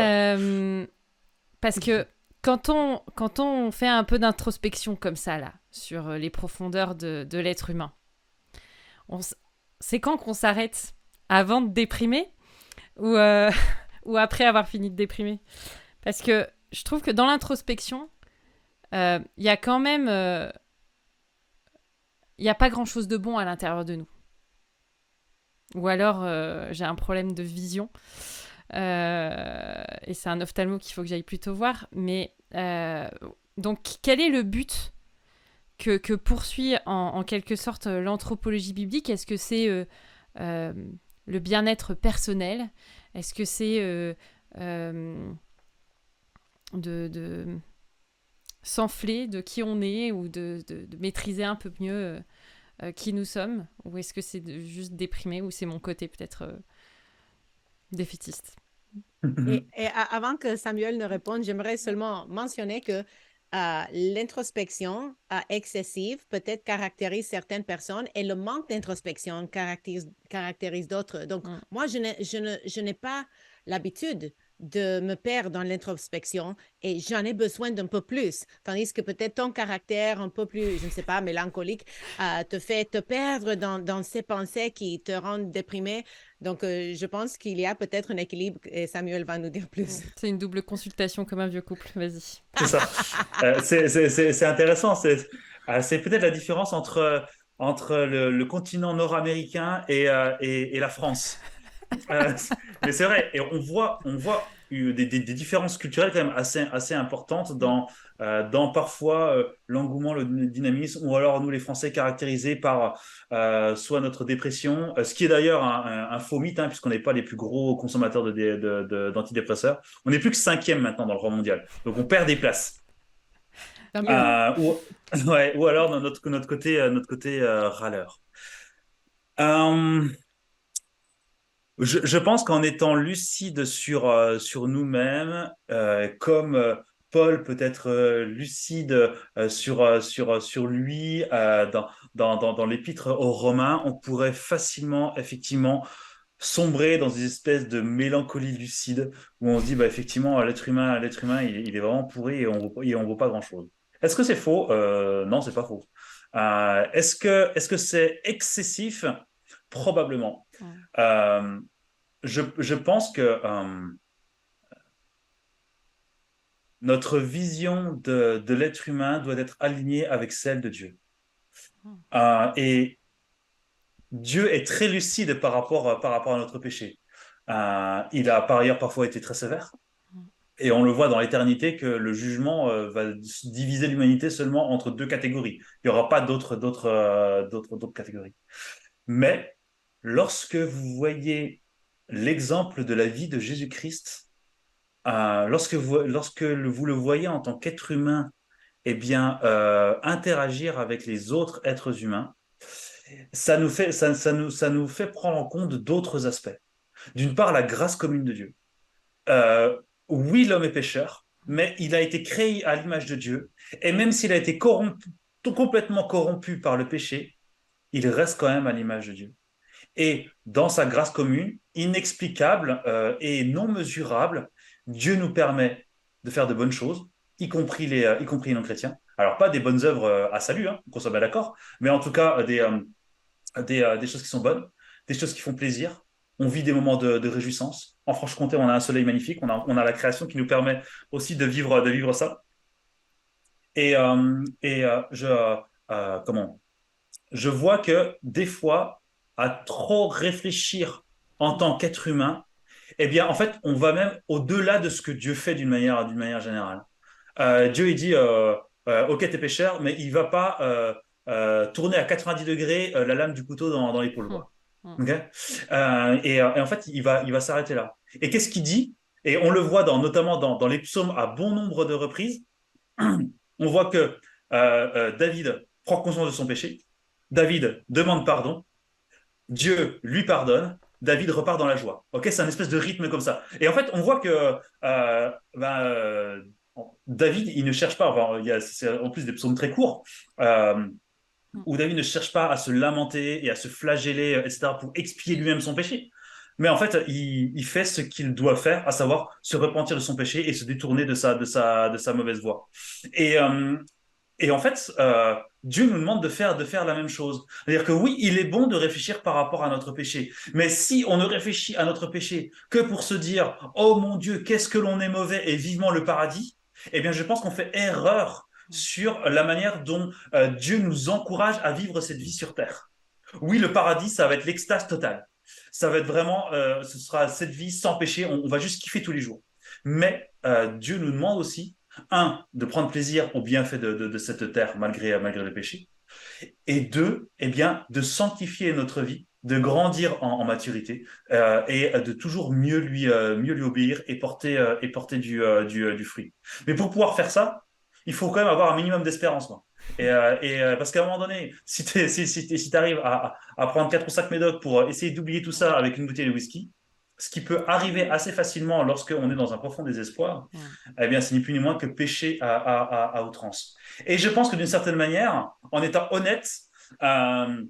Parce que quand on fait un peu d'introspection comme ça, là, sur les profondeurs de l'être humain, c'est quand qu'on s'arrête avant de déprimer ou après avoir fini de déprimer? Parce que je trouve que dans l'introspection, il y a quand même... il n'y a pas grand-chose de bon à l'intérieur de nous. Ou alors, j'ai un problème de vision. Et c'est un ophtalmo qu'il faut que j'aille plutôt voir. Mais donc, quel est le but que poursuit en quelque sorte l'anthropologie biblique? Est-ce que c'est le bien-être personnel? Est-ce que c'est de s'enfler de qui on est ou de maîtriser un peu mieux qui nous sommes? Ou est-ce que c'est juste déprimé ou c'est mon côté peut-être défaitiste? Avant que Samuel ne réponde, j'aimerais seulement mentionner que l'introspection excessive peut-être caractérise certaines personnes et le manque d'introspection caractérise d'autres. Donc, moi, je n'ai pas l'habitude de me perdre dans l'introspection et j'en ai besoin d'un peu plus. Tandis que peut-être ton caractère un peu plus, je ne sais pas, mélancolique, te fait te perdre dans ces pensées qui te rendent déprimé. Donc, je pense qu'il y a peut-être un équilibre et Samuel va nous dire plus. C'est une double consultation comme un vieux couple, vas-y. C'est ça. C'est intéressant. C'est peut-être la différence entre le continent nord-américain et la France. Mais c'est vrai, et on voit des différences culturelles quand même assez importantes dans parfois l'engouement, le dynamisme, ou alors nous les Français caractérisés par soit notre dépression, ce qui est d'ailleurs un faux mythe, puisqu'on n'est pas les plus gros consommateurs d'antidépresseurs. On n'est plus que 5e maintenant dans le rang mondial, donc on perd des places. Ou alors dans notre côté râleur. Je pense qu'en étant lucide sur nous-mêmes, comme Paul peut être lucide sur lui dans l'épître aux Romains, on pourrait facilement, effectivement, sombrer dans une espèce de mélancolie lucide où on se dit, bah, effectivement, l'être humain, il est vraiment pourri et on vaut pas grand-chose. Est-ce que c'est faux? Non, c'est pas faux. Est-ce que c'est excessif? Probablement. Je pense que notre vision de l'être humain doit être alignée avec celle de Dieu. Et Dieu est très lucide par rapport à notre péché. Il a par ailleurs parfois été très sévère. Et on le voit dans l'éternité que le jugement va diviser l'humanité seulement entre 2 catégories. Il n'y aura pas d'autres catégories. Mais lorsque vous voyez l'exemple de la vie de Jésus-Christ, lorsque vous le voyez en tant qu'être humain, eh bien, interagir avec les autres êtres humains, ça nous fait prendre en compte d'autres aspects. D'une part, la grâce commune de Dieu. Oui, l'homme est pécheur, mais il a été créé à l'image de Dieu, et même s'il a été complètement corrompu par le péché, il reste quand même à l'image de Dieu. Et dans sa grâce commune, inexplicable et non mesurable, Dieu nous permet de faire de bonnes choses, y compris les non-chrétiens. Alors, pas des bonnes œuvres à salut, qu'on soit bien d'accord, mais en tout cas des choses qui sont bonnes, des choses qui font plaisir. On vit des moments de réjouissance. En Franche-Comté, on a un soleil magnifique, on a la création qui nous permet aussi de vivre ça. Je vois que des fois, à trop réfléchir en tant qu'être humain, eh bien, en fait, on va même au-delà de ce que Dieu fait d'une manière générale. Dieu, il dit, OK, t'es pécheur, mais il va pas tourner à 90 degrés la lame du couteau dans l'épaule. Okay. Et en fait, il va s'arrêter là. Et qu'est-ce qu'il dit? Et on le voit notamment dans les psaumes à bon nombre de reprises. On voit que David prend conscience de son péché. David demande pardon. Dieu lui pardonne. David repart dans la joie. Ok, c'est un espèce de rythme comme ça. Et en fait, on voit que David, il ne cherche pas. Enfin, c'est en plus des psaumes très courts. Où David ne cherche pas à se lamenter et à se flageller, etc., pour expier lui-même son péché. Mais en fait, il fait ce qu'il doit faire, à savoir se repentir de son péché et se détourner de sa mauvaise voie. Et en fait, Dieu nous demande de faire la même chose. C'est-à-dire que oui, il est bon de réfléchir par rapport à notre péché. Mais si on ne réfléchit à notre péché que pour se dire « Oh mon Dieu, qu'est-ce que l'on est mauvais et vivement le paradis », eh bien, je pense qu'on fait erreur sur la manière dont Dieu nous encourage à vivre cette vie sur terre. Oui, le paradis, ça va être l'extase totale. Ça va être vraiment, ce sera cette vie sans péché, on va juste kiffer tous les jours. Mais Dieu nous demande aussi Un, de prendre plaisir aux bienfaits de cette terre malgré le péché. Et deux, eh bien, de sanctifier notre vie, de grandir en maturité et de toujours mieux lui obéir et porter du fruit. Mais pour pouvoir faire ça, il faut quand même avoir un minimum d'espérance, quoi. Parce qu'à un moment donné, si t'arrives à prendre 4 ou 5 médocs pour essayer d'oublier tout ça avec une bouteille de whisky, ce qui peut arriver assez facilement lorsqu'on est dans un profond désespoir, eh bien, c'est ni plus ni moins que pécher à outrance. Et je pense que d'une certaine manière, en étant honnête, euh,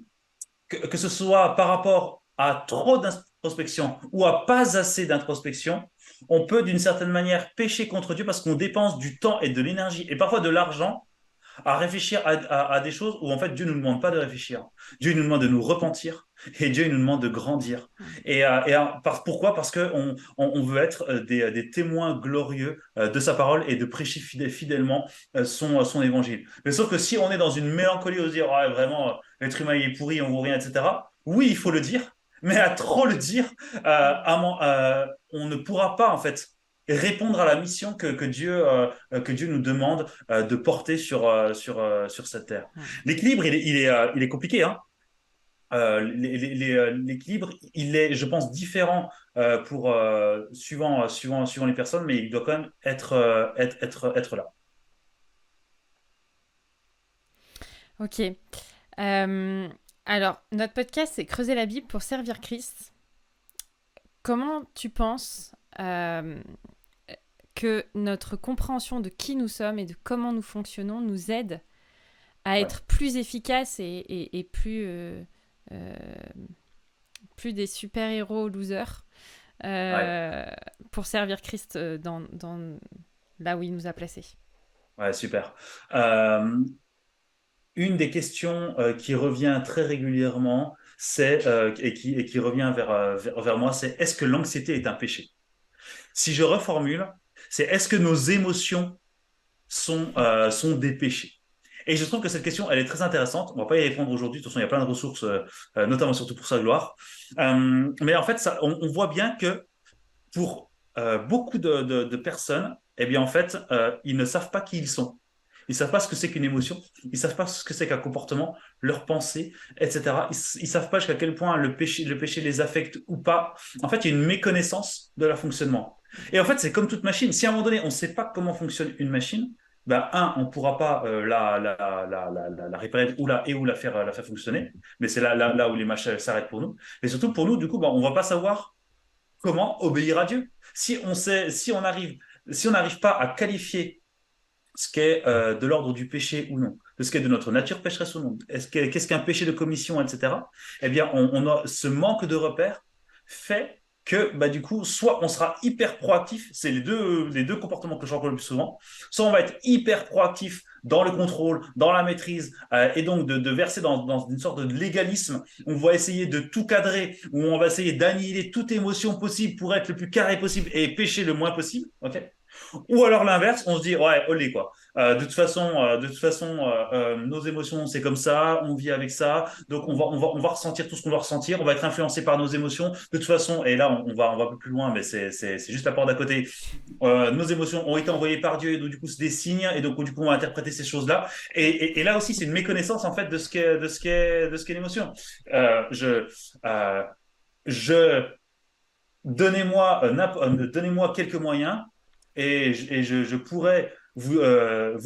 que ce soit par rapport à trop d'introspection ou à pas assez d'introspection, on peut d'une certaine manière pécher contre Dieu parce qu'on dépense du temps et de l'énergie et parfois de l'argent à réfléchir à des choses où en fait Dieu ne nous demande pas de réfléchir. Dieu nous demande de nous repentir et Dieu nous demande de grandir. Pourquoi? Parce qu'on veut être des témoins glorieux de sa parole et de prêcher fidèlement son évangile. Mais sauf que si on est dans une mélancolie, on se dit ouais, vraiment l'être humain il est pourri, on vaut rien, etc. Oui, il faut le dire, mais à trop le dire, on ne pourra pas en fait répondre à la mission que Dieu nous demande de porter sur cette terre. L'équilibre, il est compliqué, hein. L'équilibre, il est, je pense, différent suivant les personnes, mais il doit quand même être là. Ok. Alors, notre podcast, c'est Creuser la Bible pour servir Christ. Comment tu penses que notre compréhension de qui nous sommes et de comment nous fonctionnons nous aide à être plus efficace et plus des super-héros losers pour servir Christ dans là où il nous a placés. Ouais, super. Une des questions qui revient très régulièrement, et qui revient vers moi, c'est est-ce que l'anxiété est un péché? Si je reformule, c'est est-ce que nos émotions sont des péchés? Et je trouve que cette question, elle est très intéressante. On ne va pas y répondre aujourd'hui. De toute façon, il y a plein de ressources, notamment surtout pour sa gloire. Mais en fait, on voit bien que pour beaucoup de personnes, eh bien, en fait, ils ne savent pas qui ils sont. Ils ne savent pas ce que c'est qu'une émotion. Ils ne savent pas ce que c'est qu'un comportement, leur pensée, etc. Ils ne savent pas jusqu'à quel point le péché les affecte ou pas. En fait, il y a une méconnaissance de leur fonctionnement. Et en fait, c'est comme toute machine. Si à un moment donné, on ne sait pas comment fonctionne une machine, ben, on ne pourra pas la réparer ou la faire fonctionner. Mais c'est là où les machines s'arrêtent pour nous. Mais surtout pour nous, du coup, ben, on ne va pas savoir comment obéir à Dieu. Si on n'arrive pas à qualifier ce qu'est de l'ordre du péché ou non, de ce qu'est de notre nature pécheresse ou non, qu'est-ce qu'un péché de commission, etc., eh bien, on a ce manque de repères fait que, bah, du coup, soit on sera hyper proactif, c'est les deux comportements que je rencontre le plus souvent, soit on va être hyper proactif dans le contrôle, dans la maîtrise, et donc de verser dans une sorte de légalisme. On va essayer de tout cadrer, où on va essayer d'annihiler toute émotion possible pour être le plus carré possible et pécher le moins possible. Ok. Ou alors l'inverse, on se dit ouais, olé quoi. Nos émotions c'est comme ça, on vit avec ça, donc on va ressentir tout ce qu'on va ressentir, on va être influencé par nos émotions. De toute façon, et là on va un peu plus loin, mais c'est juste la porte d'à côté. Nos émotions ont été envoyées par Dieu, et donc du coup c'est des signes, et donc du coup on va interpréter ces choses-là. Et là aussi c'est une méconnaissance en fait de ce qu'est l'émotion. Euh, je euh, je donnez-moi quelques moyens et je pourrais vous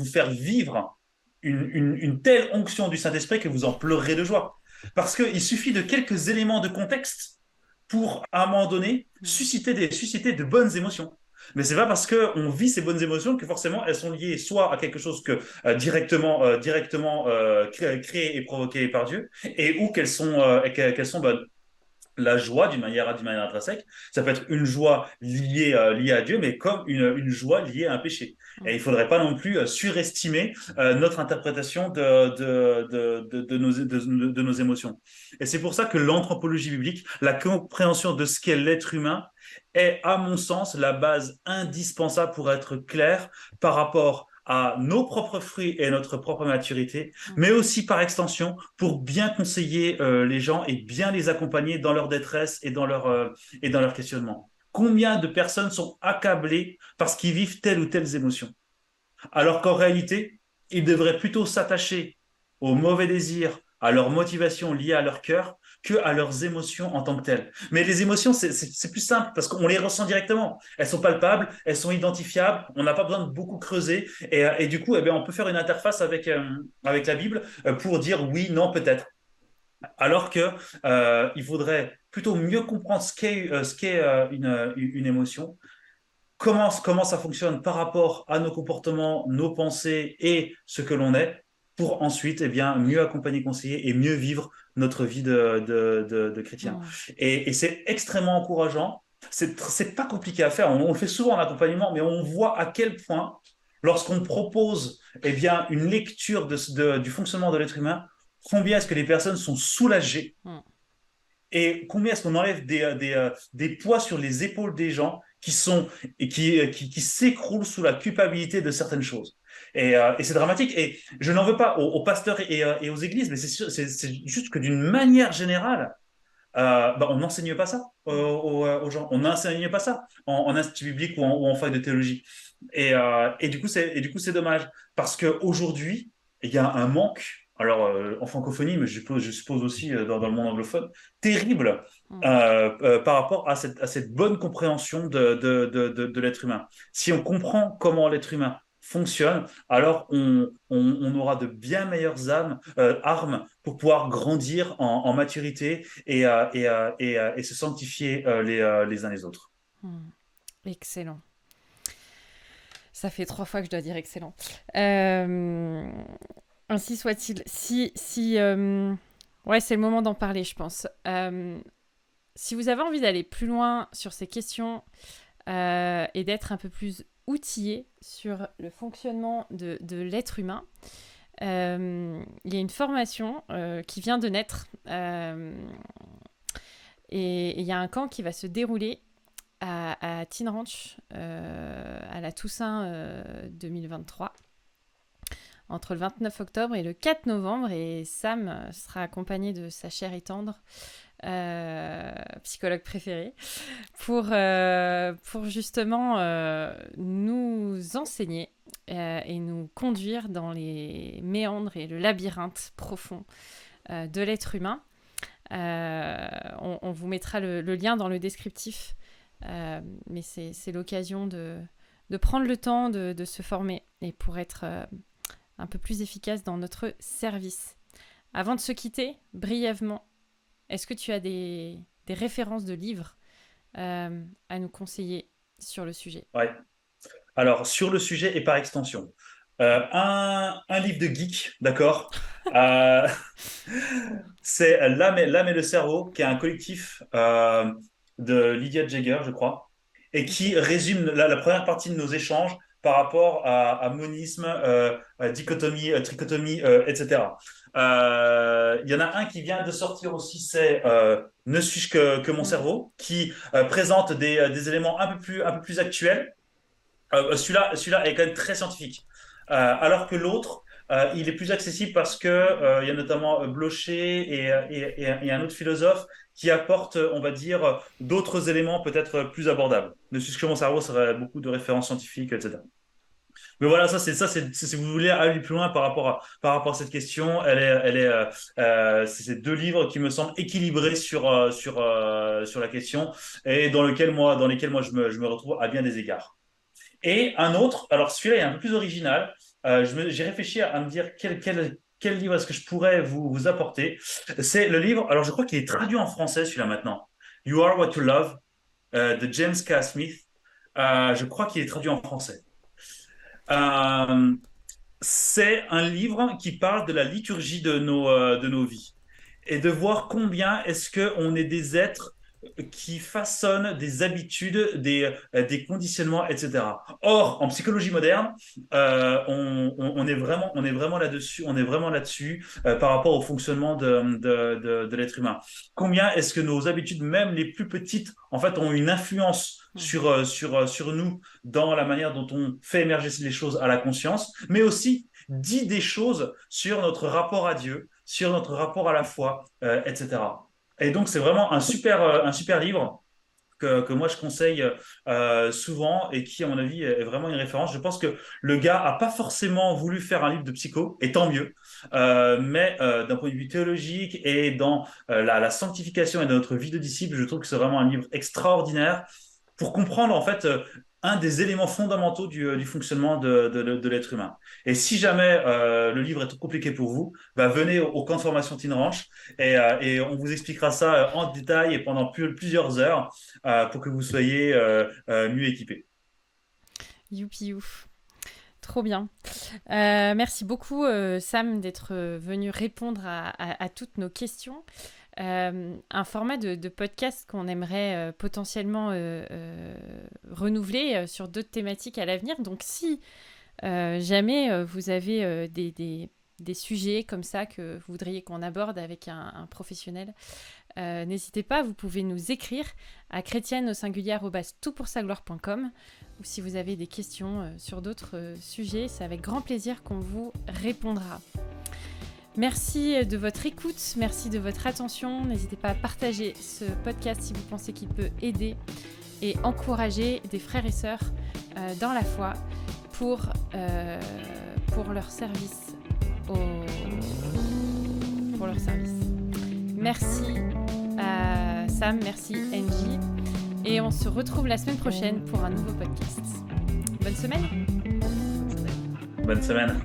faire vivre une telle onction du Saint-Esprit que vous en pleurerez de joie. Parce qu'il suffit de quelques éléments de contexte pour, à un moment donné, susciter de bonnes émotions. Mais c'est pas parce qu'on vit ces bonnes émotions que forcément elles sont liées soit à quelque chose que directement créé et provoqué par Dieu, et ou qu'elles sont bonnes. La joie d'une manière intrinsèque, ça peut être une joie liée à Dieu, mais comme une joie liée à un péché. Et il ne faudrait pas non plus surestimer notre interprétation de nos émotions. Et c'est pour ça que l'anthropologie biblique, la compréhension de ce qu'est l'être humain, est, à mon sens, la base indispensable pour être clair par rapport à nos propres fruits et notre propre maturité, mais aussi par extension pour bien conseiller les gens et bien les accompagner dans leur détresse et dans leur questionnement. Combien de personnes sont accablées parce qu'ils vivent telle ou telle émotion? Alors qu'en réalité, ils devraient plutôt s'attacher aux mauvais désirs, à leurs motivations liées à leur cœur, que à leurs émotions en tant que telles. Mais les émotions, c'est plus simple parce qu'on les ressent directement. Elles sont palpables, elles sont identifiables, on n'a pas besoin de beaucoup creuser. Et du coup, eh bien, on peut faire une interface avec la Bible pour dire oui, non, peut-être. Alors que il faudrait plutôt mieux comprendre ce qu'est une émotion, comment ça fonctionne par rapport à nos comportements, nos pensées et ce que l'on est, pour ensuite eh bien, mieux accompagner, conseiller et mieux vivre notre vie de chrétien. Mm. Et c'est extrêmement encourageant. C'est pas compliqué à faire. On le fait souvent en accompagnement, mais on voit à quel point, lorsqu'on propose eh bien, une lecture du fonctionnement de l'être humain, combien est-ce que les personnes sont soulagées Mm. et combien est-ce qu'on enlève des poids sur les épaules des gens qui s'écroulent sous la culpabilité de certaines choses. Et c'est dramatique. Et je n'en veux pas aux pasteurs et aux églises, mais c'est juste que d'une manière générale, bah, on n'enseigne pas ça Mm. aux gens. On n'enseigne pas ça en institut biblique ou en fac de théologie. Et du coup, c'est dommage. Parce qu'aujourd'hui, il y a un manque, alors en francophonie, mais je suppose aussi dans le monde anglophone, terrible Mm. par rapport à cette bonne compréhension de l'être humain. Si on comprend comment l'être humain fonctionne, alors on aura de bien meilleures armes pour pouvoir grandir en maturité et se sanctifier les uns les autres. Mm. Excellent. Ça fait 3 fois que je dois dire excellent. Ainsi soit-il. Ouais, c'est le moment d'en parler, je pense. Si vous avez envie d'aller plus loin sur ces questions et d'être un peu plus outillé sur le fonctionnement de l'être humain, il y a une formation qui vient de naître et il y a un camp qui va se dérouler à Teen Ranch à la Toussaint 2023 entre le 29 octobre et le 4 novembre, et Sam sera accompagné de sa chère et tendre psychologue préférée pour justement nous enseigner et nous conduire dans les méandres et le labyrinthe profond de l'être humain. On vous mettra le lien dans le descriptif, mais c'est l'occasion de prendre le temps de se former et pour être un peu plus efficace dans notre service. Avant de se quitter, brièvement, est-ce que tu as des références de livres à nous conseiller sur le sujet? Ouais. Alors, sur le sujet et par extension, un livre de geek, d'accord? Euh, c'est L'âme et le cerveau, qui est un collectif de Lydia Jaeger, je crois, et qui Ok. résume la première partie de nos échanges par rapport à monisme, dichotomie, trichotomie, etc. Il y en a un qui vient de sortir aussi, c'est Ne suis-je que mon Mm. cerveau, qui présente des éléments un peu plus actuels. Celui-là est quand même très scientifique. Alors que l'autre, il est plus accessible parce que il y a notamment Blocher et un autre philosophe qui apporte, on va dire, d'autres éléments peut-être plus abordables. Ne suis-ce que mon cerveau, ça aurait beaucoup de références scientifiques, etc. Mais voilà, si vous voulez aller plus loin par rapport à cette question, c'est deux livres qui me semblent équilibrés sur la question et dans lesquels moi je me retrouve à bien des égards. Et un autre, alors celui-là est un peu plus original. J'ai réfléchi à me dire quel livre est-ce que je pourrais vous apporter. C'est le livre, alors je crois qu'il est traduit en français celui-là maintenant. You Are What You Love de James K. Smith. Je crois qu'il est traduit en français. Euh, c'est un livre qui parle de la liturgie de nos vies et de voir combien est-ce qu'on est des êtres qui façonnent des habitudes, des conditionnements, etc. Or, en psychologie moderne, on est vraiment là-dessus, on est vraiment là-dessus par rapport au fonctionnement de l'être humain. Combien est-ce que nos habitudes, même les plus petites, en fait, ont une influence Mm. sur nous dans la manière dont on fait émerger les choses à la conscience, mais aussi dit des choses sur notre rapport à Dieu, sur notre rapport à la foi, etc. Et donc, c'est vraiment un super livre que moi je conseille souvent et qui, à mon avis, est vraiment une référence. Je pense que le gars a pas forcément voulu faire un livre de psycho, et tant mieux. Mais d'un point de vue théologique et dans la sanctification et dans notre vie de disciple, je trouve que c'est vraiment un livre extraordinaire pour comprendre en fait un des éléments fondamentaux du fonctionnement de l'être humain. Et si jamais le livre est trop compliqué pour vous, bah, venez au camp de formation Teen Ranch et on vous expliquera ça en détail et pendant plusieurs heures pour que vous soyez mieux équipés. Youpi ouf. Trop bien. Merci beaucoup, Sam, d'être venu répondre à toutes nos questions. Un format de podcast qu'on aimerait potentiellement renouveler sur d'autres thématiques à l'avenir. Donc, si jamais vous avez des sujets comme ça que vous voudriez qu'on aborde avec un professionnel, n'hésitez pas, vous pouvez nous écrire à chrétienne@toutpoursagloire.com ou si vous avez des questions sur d'autres sujets, c'est avec grand plaisir qu'on vous répondra. Merci de votre écoute, merci de votre attention. N'hésitez pas à partager ce podcast si vous pensez qu'il peut aider et encourager des frères et sœurs dans la foi pour leur service. Pour leur service. Merci à Sam, merci Angie. Et on se retrouve la semaine prochaine pour un nouveau podcast. Bonne semaine. Bonne semaine.